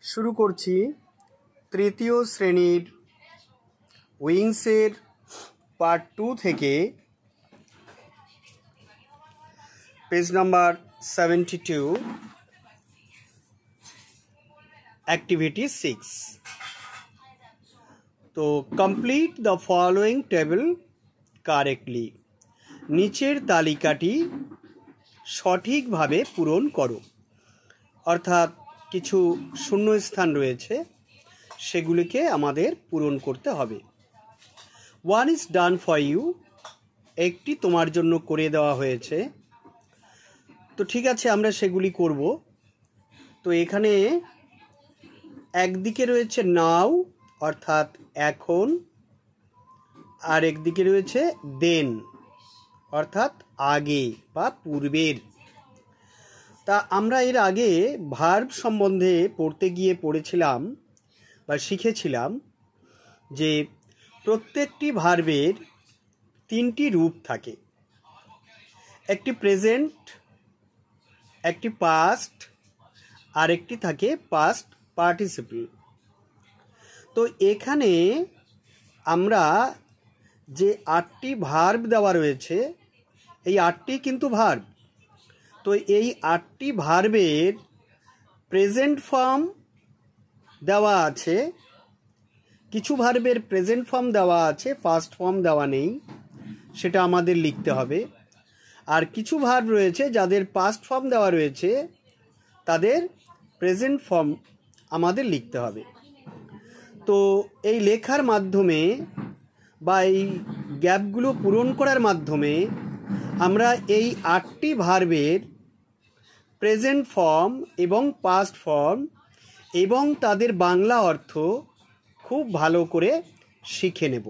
শুরু করছি তৃতীয় শ্রেণীর উইংসের পার্ট 2 থেকে পেজ নাম্বার 72 অ্যাক্টিভিটি 6। তো complete the following table correctly, নিচের তালিকাটি সঠিকভাবে পূরণ করো। অর্থাৎ কিছু শূন্যস্থান রয়েছে, সেগুলিকে আমাদের পূরণ করতে হবে। One is done for you, একটি তোমার জন্য করে দেওয়া হয়েছে। তো ঠিক আছে, আমরা সেগুলি করব। তো এখানে একদিকে রয়েছে নাও অর্থাৎ এখন, আর একদিকে রয়েছে দেন অর্থাৎ আগে বা পূর্বের। তা আমরা এর আগে ভার্ব সম্বন্ধে পড়তে গিয়ে পড়েছিলাম বা শিখেছিলাম যে প্রত্যেকটি ভার্বের তিনটি রূপ থাকে, একটি প্রেজেন্ট, একটি পাস্ট, আর একটি থাকে পাস্ট পার্টিসিপল। তো এখানে আমরা যে 8টি ভার্ব দেওয়া রয়েছে, এই 8টি কিন্তু ভার্ব। তো এই 8টি ভার্বের প্রেজেন্ট ফর্ম দেওয়া আছে, কিছু ভার্বের প্রেজেন্ট ফর্ম দেওয়া আছে, পাস্ট ফর্ম দেওয়া নেই, সেটা আমাদের লিখতে হবে। আর কিছু ভার্ব রয়েছে যাদের পাস্ট ফর্ম দেওয়া রয়েছে, তাদের প্রেজেন্ট ফর্ম আমাদের লিখতে হবে। তো এই লেখার মাধ্যমে বা এই গ্যাপগুলো পূরণ করার মাধ্যমে আমরা এই 8টি ভার্বের প্রেজেন্ট ফর্ম এবং পাস্ট ফর্ম এবং তাদের বাংলা অর্থ খুব ভালো করে শিখে নেব।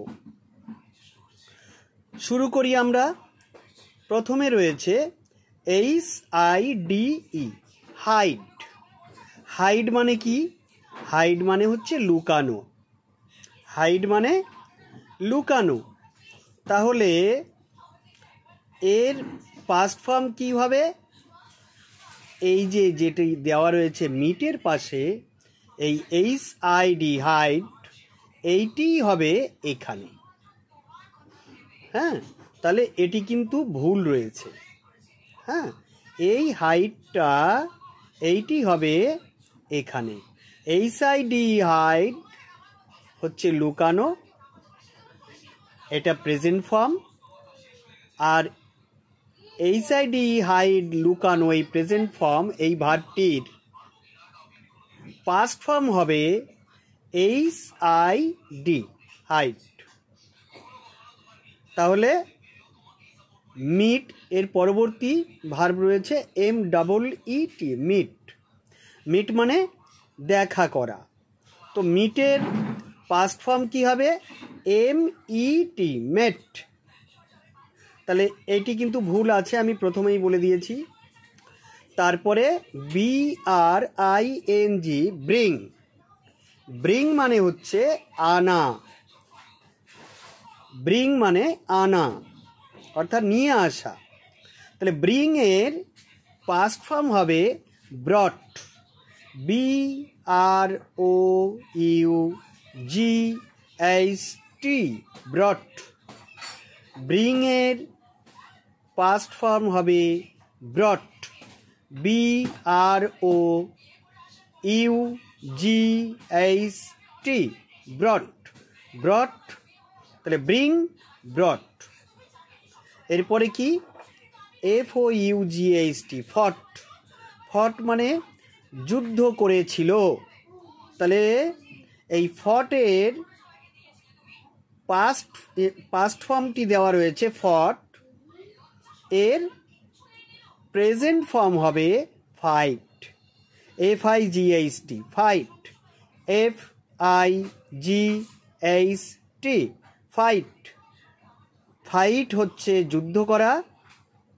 শুরু করি আমরা। প্রথমে রয়েছে HIDE, হাইড। হাইড মানে কি? হাইড মানে হচ্ছে লুকানো। হাইড মানে লুকানো। তাহলে এর পাস্ট ফর্ম কি হবে? এই যে যেটি দেওয়া রয়েছে মিটের পাশে, এই HID, হাইড, এইটি হবে এখানে। হ্যাঁ, তাহলে এটি কিন্তু ভুল রয়েছে। হ্যাঁ, এই হাইডটা এইটি হবে এখানে। HID, হাইড হচ্ছে লুকানো, এটা প্রেজেন্ট ফর্ম। আর HID, হাইড, লুকানো, এই প্রেজেন্ট ফর্ম, এই ভার্বটির পাস্ট ফর্ম হবে HID, হাইড। তাহলে মিট এর পরবর্তী ভার্ব রয়েছে MEET, মিট। মিট মানে দেখা করা। তো মিটের পাস্ট ফর্ম কি হবে? MET, মেট। তাহলে এটি কিন্তু ভুল আছে, আমি প্রথমেই বলে দিয়েছি। তারপরে BRING, ব্রিং। ব্রিং মানে হচ্ছে আনা। ব্রিং মানে আনা অর্থাৎ নিয়ে আসা। তাহলে ব্রিং এর পাস্ট ফর্ম হবে ব্রট, BROUGHT, ব্রট। ব্রিং এর পাস্ট ফর্ম হবে ব্রট, BROUGHT, ব্রট, ব্রট। তাহলে ব্রিং, ব্রট। এরপরে কি? FOUGHT, ফট। ফট মানে যুদ্ধ করেছিল। তাহলে এই ফটের পাস্ট ফর্মটি দেওয়া রয়েছে ফট, এর প্রেজেন্ট ফর্ম হবে fight, FIGHT, fight, FIGHT, fight. Fight হচ্ছে যুদ্ধ করা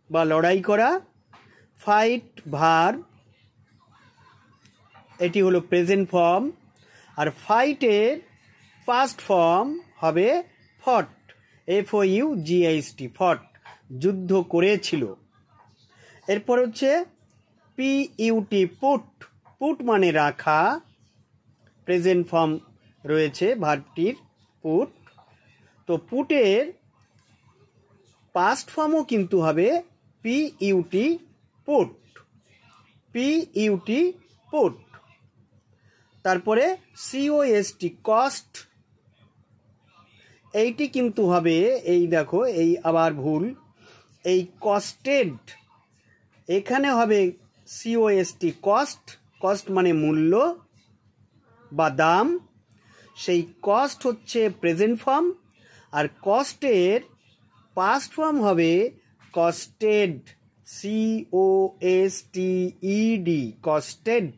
বা লড়াই করা। ফাইট ভার্ব, এটি হলো প্রেজেন্ট ফর্ম। আর ফাইটের পাস্ট ফর্ম হবে ফট, FOUGHT, ফট, যুদ্ধ করেছিল। এরপর হচ্ছে PUT, পুট। পুট মানে রাখা, প্রেজেন্ট ফর্ম রয়েছে ভার্বটির পুট। তো পুটের পাস্ট ফর্মও কিন্তু হবে পিইউটি, পুট, পিইউটি, পুট। তারপরে সিওএসটি, কস্ট, এইটি কিন্তু হবে, এই দেখো, এই আবার ভুল, এই কস্টেড, এখানে হবে সিওএসটি, কস্ট, কস্ট মানে মূল্য বা দাম। সেই কস্ট হচ্ছে প্রেজেন্ট ফর্ম, আর কস্টের পাস্ট ফর্ম হবে কস্টেড, সিওএসটিইডি, কস্টেড।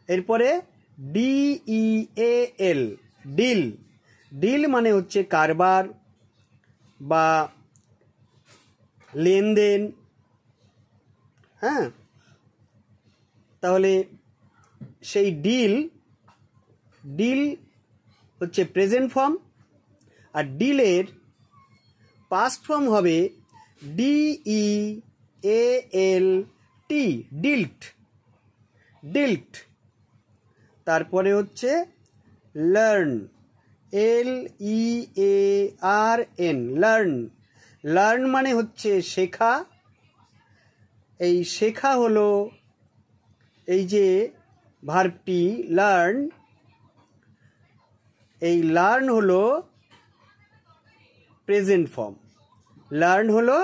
এরপরে ডিইএল, ডিল, ডিল মানে হচ্ছে কারবার বা লেনদেন। হ্যাঁ, তাহলে সেই ডিল, ডিল হচ্ছে প্রেজেন্ট ফর্ম, আর ডিলের পাস্ট ফর্ম হবে ডিইএএলটি, ডিল্ট, ডিল্ট। তারপরে হচ্ছে লার্ন, LEARN, লার্ন, লার্ন মানে হচ্ছে শেখা। এই শেখা হলো এই যে ভার্বটি লার্ন, এই লার্ন হলো প্রেজেন্ট ফর্ম, লার্ন হলো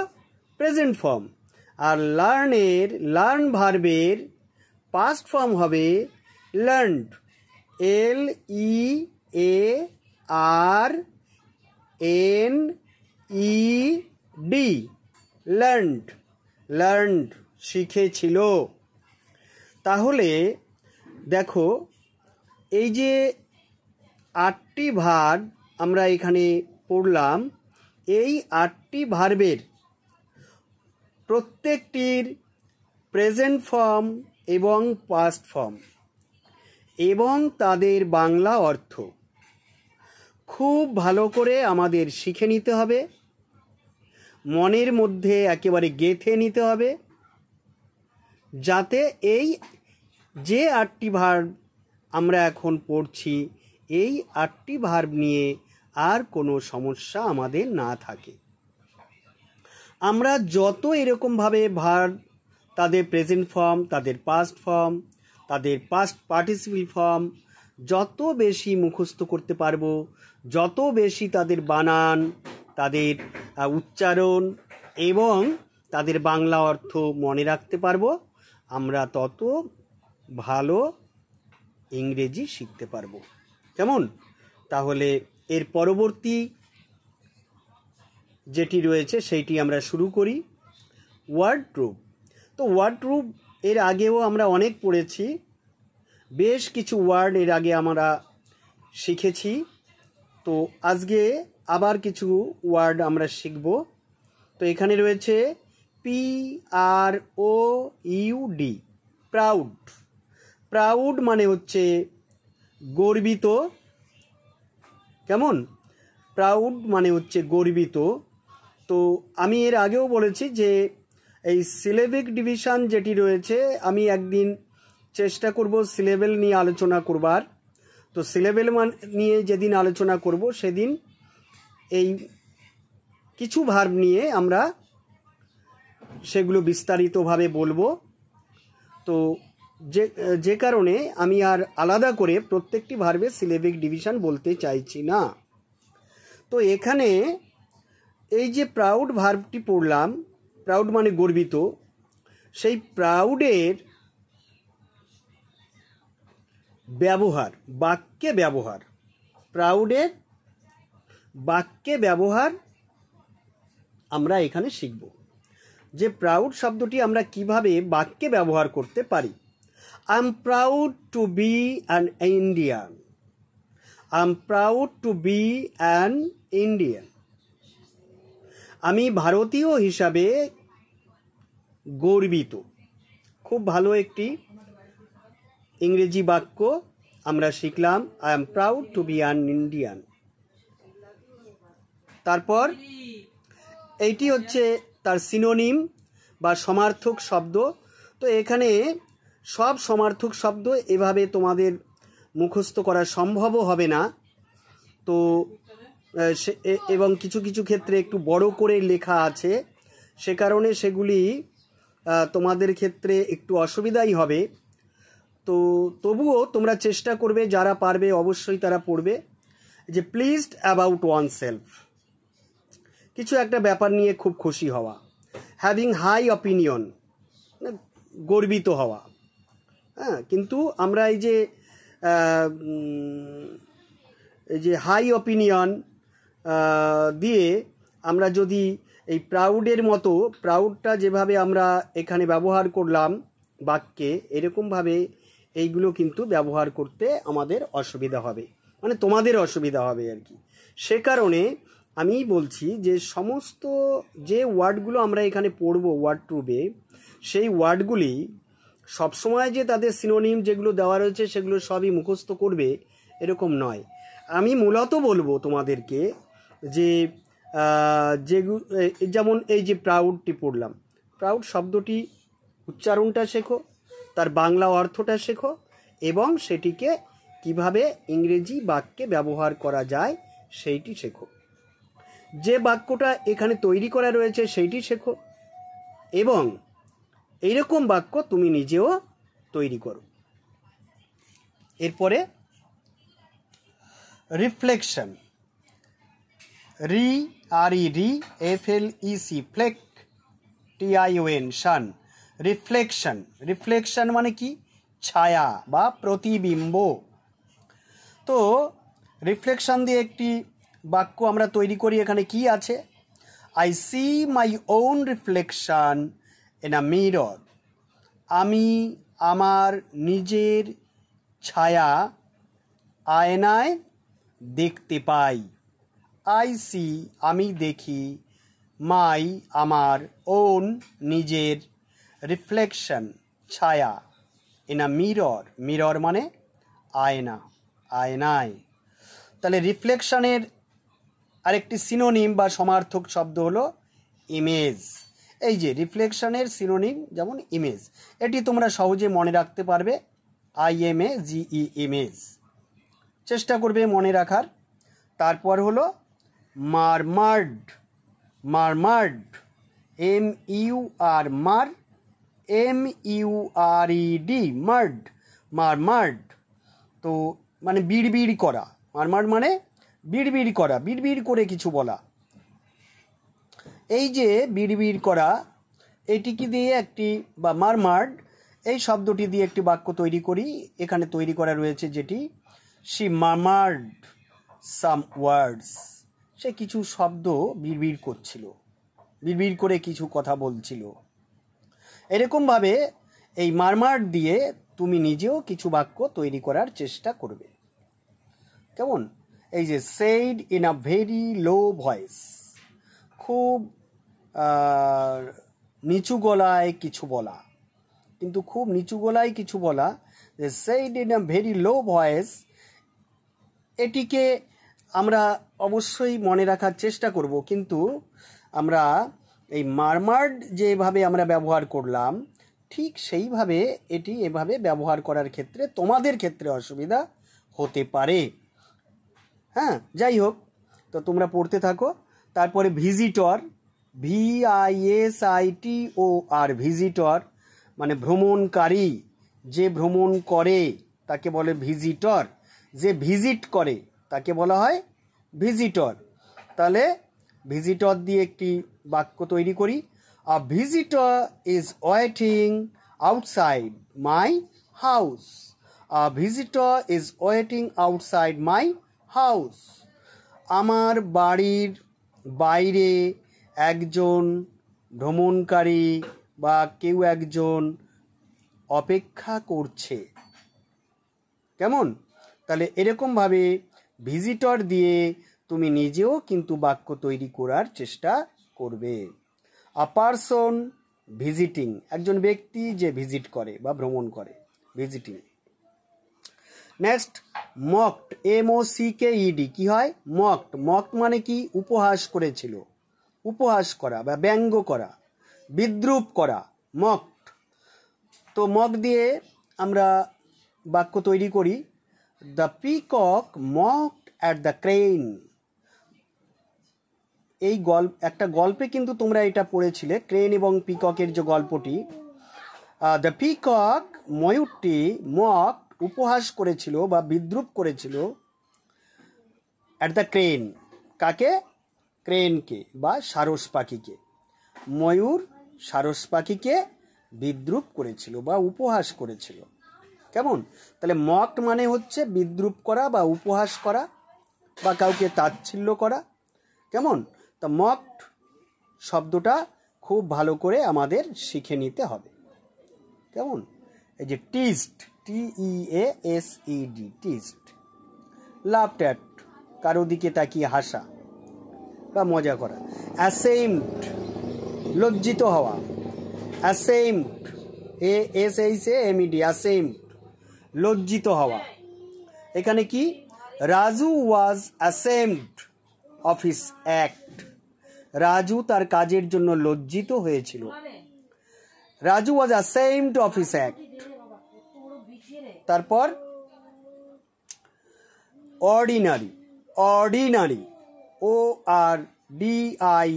প্রেজেন্ট ফর্ম। আর লার্নের, লার্ন ভার্বের পাস্ট ফর্ম হবে লার্নড, LEARNED, লার্নড, লার্নড, শিখেছিল। তাহলে দেখো, এই যে 8টি ভার্ব আমরা এখানে পড়লাম, এই 8টি ভার্বের প্রত্যেকটির প্রেজেন্ট ফর্ম এবং পাস্ট ফর্ম এবং তাদের বাংলা অর্থ খুব ভালো করে আমাদের শিখে নিতে হবে, মনের মধ্যে একেবারে গেঁথে নিতে হবে, যাতে এই যে 8টি ভার্ব আমরা এখন পড়ছি, এই 8টি ভার্ব নিয়ে আর কোনো সমস্যা আমাদের না থাকে। আমরা যত এরকমভাবে ভার্ব, তাদের প্রেজেন্ট ফর্ম, তাদের পাস্ট ফর্ম, তাদের পাস্ট পার্টিসিপল ফর্ম যত বেশি মুখস্থ করতে পারবো, যত বেশি তাদের বানান, তাদের উচ্চারণ এবং তাদের বাংলা অর্থ মনে রাখতে পারবো, আমরা তত ভালো ইংরেজি শিখতে পারবো। কেমন? তাহলে এর পরবর্তী যেটি রয়েছে সেইটি আমরা শুরু করি, ওয়ার্ডরোব। তো ওয়ার্ডরোব এর আগেও আমরা অনেক পড়েছি, বেশ কিছু ওয়ার্ড এর আগে আমরা শিখেছি। তো আজকে আবার কিছু ওয়ার্ড আমরা শিখব। তো এখানে রয়েছে PROUD, প্রাউড, প্রাউড মানে হচ্ছে গর্বিত। কেমন? প্রাউড মানে হচ্ছে গর্বিত। তো আমি এর আগেও বলেছি যে এই সিলেবিক ডিভিশন যেটি রয়েছে, আমি একদিন চেষ্টা করব সিলেবেল নিয়ে আলোচনা করবার। তো সিলেবেল নিয়ে যেদিন আলোচনা করব সেদিন এই কিছু ভার্ব নিয়ে আমরা সেগুলো বিস্তারিতভাবে বলবো। তো যে কারণে আমি আর আলাদা করে প্রত্যেকটি ভার্বের সিলেবিক ডিভিশন বলতে চাইছি না। তো এখানে এই যে প্রাউড ভার্বটি পড়লাম, প্রাউড মানে গর্বিত, সেই প্রাউডের ব্যবহার, বাক্যে ব্যবহার, প্রাউডের বাক্যে ব্যবহার আমরা এখানে শিখব, যে প্রাউড শব্দটি আমরা কিভাবে বাক্যে ব্যবহার করতে পারি। I am proud to be an Indian, I am proud to be an Indian, আমি ভারতীয় হিসাবে গর্বিত। খুব ভালো একটি ইংরেজি বাক্য আমরা শিখলাম, I am proud to be an Indian. তারপর এইটি হচ্ছে তার সিনোনিম বা সমার্থক শব্দ। তো এখানে সব সমার্থক শব্দ এভাবে তোমাদের মুখস্থ করা সম্ভবও হবে না। তো এবং কিছু কিছু ক্ষেত্রে একটু বড় করে লেখা আছে, সে কারণে সেগুলি তোমাদের ক্ষেত্রে একটু অসুবিধাই হবে। তো তবুও তোমরা চেষ্টা করবে, যারা পারবে অবশ্যই তারা পড়বে। যে প্লিজড অ্যাবাউট ওয়ান সেলফ, কিছু একটা ব্যাপার নিয়ে খুব খুশি হওয়া। হ্যাভিং হাই অপিনিয়ন, গর্বিত হওয়া। হ্যাঁ, কিন্তু আমরা এই যে হাই অপিনিয়ন দিয়ে আমরা যদি এই প্রাউডের মতো, প্রাউডটা যেভাবে আমরা এখানে ব্যবহার করলাম বাক্যে, এরকমভাবে এইগুলো কিন্তু ব্যবহার করতে আমাদের অসুবিধা হবে, মানে তোমাদের অসুবিধা হবে আর কি। সে কারণে আমি বলছি যে সমস্ত যে ওয়ার্ডগুলো আমরা এখানে পড়বো ওয়ার্ড ট্রুবে, সেই ওয়ার্ডগুলি সবসময় যে তাদের সিনোনিম যেগুলো দেওয়া রয়েছে সেগুলো সবই মুখস্থ করবে এরকম নয়। আমি মূলত বলবো তোমাদেরকে যে যেমন এই যে প্রাউডটি পড়লাম, প্রাউড শব্দটি উচ্চারণটা শেখো, তার বাংলা অর্থটা শেখো, এবং সেটিকে কিভাবে ইংরেজি বাক্যে ব্যবহার করা যায় সেইটি শেখো। যে বাক্যটা এখানে তৈরি করা রয়েছে সেইটি শেখো, এবং এইরকম বাক্য তুমি নিজেও তৈরি করো। এরপরে রিফ্লেকশন, REFLEC, ফ্লেক, TION, শান, রিফ্লেকশন। রিফ্লেকশন মানে কি? ছায়া বা প্রতিবিম্ব। তো রিফ্লেকশন দিয়ে একটি বাক্য আমরা তৈরি করি। এখানে কি আছে? I see my own reflection in a mirror, আমি আমার নিজের ছায়া আয়নায় দেখতে পাই। আই সি, আমি দেখি, মাই, আমার, ওন, নিজের, রিফ্লেকশন, ছায়া, ইন আ মিরর, মিরর মানে আয়না, আয়নায়। তাহলে রিফ্লেকশনের আরেকটি সিনোনিম বা সমার্থক শব্দ হলো ইমেজ। এই যে রিফ্লেকশনের সিনোনিম যেমন ইমেজ, এটি তোমরা সহজে মনে রাখতে পারবে। IMAGE, ইমেজ, চেষ্টা করবে মনে রাখার। তারপর হলো মারমার্ড, মারমার্ড, MUR, মার, MURED, মার্ড, মারমার্ড। তো মানে বিড়বিড় করা, মারমার্ড মানে বিড়বিড় করা, বিড়বিড় করে কিছু বলা। এই যে বিড়বিড় করা, এটিকে দিয়ে একটি, বা মারমার্ড এই শব্দটি দিয়ে একটি বাক্য তৈরি করি। এখানে তৈরি করা রয়েছে যেটি, শি মারমার্ড সাম ওয়ার্ডস, সে কিছু শব্দ বিড়বিড় করছিল, বিড়বিড় করে কিছু কথা বলছিল। এরকমভাবে এই মারমার্ড দিয়ে তুমি নিজেও কিছু বাক্য তৈরি করার চেষ্টা করবে। কেমন? এই যে said in a very low voice, খুব নিচু গলায় কিছু বলা, কিন্তু খুব নিচু গলায় কিছু বলা, যে said in a very low voice, এটিকে আমরা অবশ্যই মনে রাখার চেষ্টা করব। কিন্তু আমরা এই মারমার্ড যেভাবে আমরা ব্যবহার করলাম, ঠিক সেইভাবে এটি এভাবে ব্যবহার করার ক্ষেত্রে তোমাদের ক্ষেত্রে অসুবিধা হতে পারে। হ্যাঁ, যাই হোক, তো তোমরা পড়তে থাকো। তারপরে ভিজিটর, VISITOR, ভিজিটর মানে ভ্রমণকারী, যে ভ্রমণ করে তাকে বলে ভিজিটর, যে ভিজিট করে তাকে বলা হয় ভিজিটর। তাহলে ভিজিটর দিয়ে একটি বাক্য তৈরি করি। আ visitor is waiting outside my house, a visitor is waiting outside my house, আমার বাড়ির বাইরে একজন ভ্রমণকারী বা কেউ একজন অপেক্ষা করছে। কেমন? তাহলে এরকমভাবে ভিজিটর দিয়ে তুমি নিজেও কিন্তু বাক্য তৈরি করার চেষ্টা করবে। আ পারসন ভিজিটিং, একজন ব্যক্তি যে ভিজিট করে বা ভ্রমণ করে, ভিজিটিং। নেক্সট মকড, MOCKED, কি হয়? মকড, মক মানে কি? উপহাস করেছিল, উপহাস করা বা ব্যঙ্গ করা, বিদ্রূপ করা, মকড। তো মক দিয়ে আমরা বাক্য তৈরি করি। The peacock মকড at the crane. এই একটা গল্পে কিন্তু তোমরা এটা পড়েছিলে, ক্রেন এবং পিককের যে গল্পটি। দ্য পিকক, ময়ূরটি, মক, উপহাস করেছিল বা বিদ্রূপ করেছিল, অ্যাট দ্য ক্রেন, কাকে? ক্রেনকে বা সারস পাখিকে। ময়ূর সারস পাখিকে বিদ্রূপ করেছিল বা উপহাস করেছিল। কেমন? তাহলে মকড মানে হচ্ছে বিদ্রূপ করা বা উপহাস করা বা কাউকে তাচ্ছিল্য করা। কেমন? তা মকড শব্দটা খুব ভালো করে আমাদের শিখে নিতে হবে। কেমন? এই যে টিজড, TEASED, টিজড। লাফড অ্যাট, কারো দিকে তাকিয়ে হাসা বা মজা করা। অ্যাশেমড, লজ্জিত হওয়া। অ্যাশেমড, ASHAMED, অ্যাশেমড, লজ্জিত হওয়া। এখানে কি? Raju was ashamed of his act. Raju তার কাজের জন্য লজ্জিত হয়েছিল। Raju was ashamed of his act. তারপর ordinary, ordinary, ORDINARY,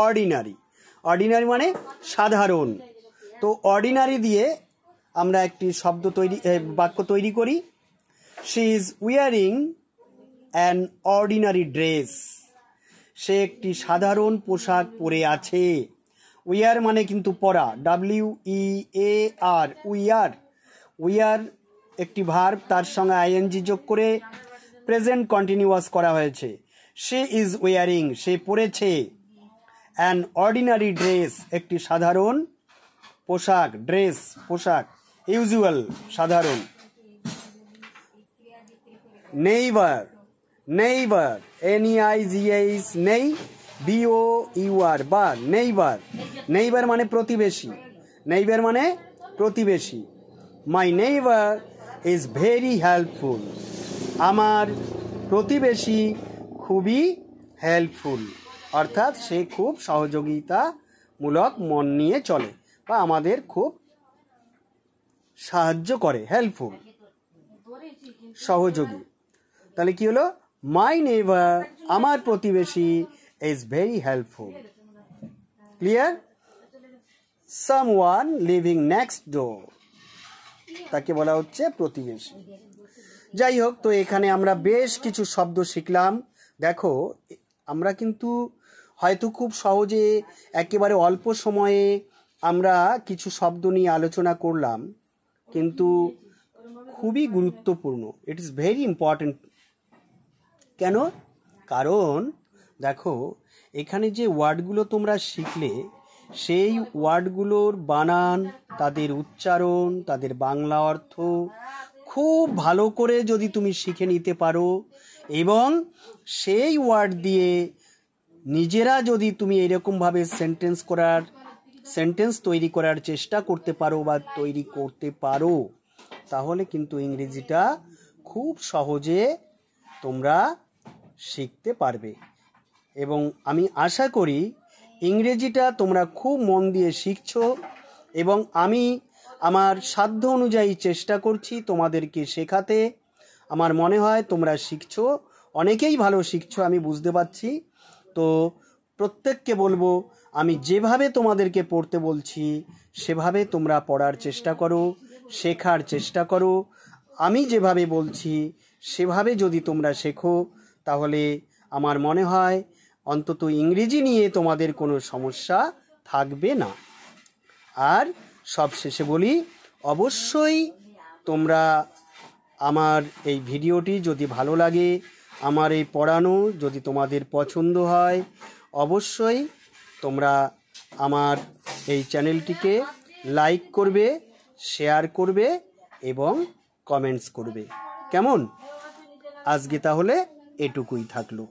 ordinary. Ordinary মানে সাধারণ। তো অর্ডিনারি দিয়ে আমরা একটি বাক্য তৈরি করি। She is wearing an ordinary dress. সে একটি সাধারণ পোশাক পরে আছে। উইয়ার মানে কিন্তু পরা, WEAR, উইয়ার। উইয়ার একটি ভার্ব, তার সঙ্গে ING যোগ করে প্রেজেন্ট কন্টিনিউয়াস করা হয়েছে। শি ইজ উইয়ারিং, সে পরেছে। অ্যান অর্ডিনারি ড্রেস, একটি সাধারণ পোশাক। ড্রেস পোশাক, ইউজুয়াল সাধারণ। নেইবার, নেইবার, NEIGHS, নেই, BOUR, বার, নেইবার। নেইবার মানে প্রতিবেশী। নেইবার মানে প্রতিবেশী। My neighbour is very helpful. আমার প্রতিবেশী খুবই হেল্পফুল, অর্থাৎ সে খুব সহযোগিতামূলক মন নিয়ে চলে বা আমাদের খুব সাহায্য করে। হেল্পফুল, সহযোগী। তাহলে কি হলো? মাই নেইবার, আমার প্রতিবেশী, is very helpful. Clear? Someone living next ডোর, তাকে বলা হচ্ছে প্রতিবেশী। যাই হোক, তো এখানে আমরা বেশ কিছু শব্দ শিখলাম। দেখো, আমরা কিন্তু হয়তো খুব সহজে একেবারে অল্প সময়ে আমরা কিছু শব্দ নিয়ে আলোচনা করলাম, কিন্তু খুবই গুরুত্বপূর্ণ। It is very important. কেন? কারণ দেখো, এখানে যে ওয়ার্ডগুলো তোমরা শিখলে, সেই ওয়ার্ডগুলোর বানান, তাদের উচ্চারণ, তাদের বাংলা অর্থ খুব ভালো করে যদি তুমি শিখে নিতে পারো এবং সেই ওয়ার্ড দিয়ে নিজেরা যদি তুমি এরকমভাবে সেন্টেন্স তৈরি করার চেষ্টা করতে পারো বা তৈরি করতে পারো, তাহলে কিন্তু ইংরেজিটা খুব সহজে তোমরা শিখতে পারবে। এবং আমি আশা করি ইংরেজিটা তোমরা খুব মন দিয়ে শিখছো এবং আমি আমার সাধ্য অনুযায়ী চেষ্টা করছি তোমাদেরকে শেখাতে। আমার মনে হয় তোমরা শিখছো, অনেকেই ভালো শিখছো, আমি বুঝতে পারছি। তো প্রত্যেককে বলবো, আমি যেভাবে তোমাদেরকে পড়তে বলছি সেভাবে তোমরা পড়ার চেষ্টা করো, শেখার চেষ্টা করো। আমি যেভাবে বলছি সেভাবে যদি তোমরা শেখো, তাহলে আমার মনে হয় অন্তত ইংরেজি নিয়ে তোমাদের কোনো সমস্যা থাকবে না। আর সবশেষে বলি, অবশ্যই তোমরা আমার এই ভিডিওটি যদি ভালো লাগে, আমার এই পড়ানো যদি তোমাদের পছন্দ হয়, অবশ্যই তোমরা আমার এই চ্যানেলটিকে লাইক করবে, শেয়ার করবে এবং কমেন্টস করবে। কেমন? আজকে তাহলে এটুকুই থাকলো।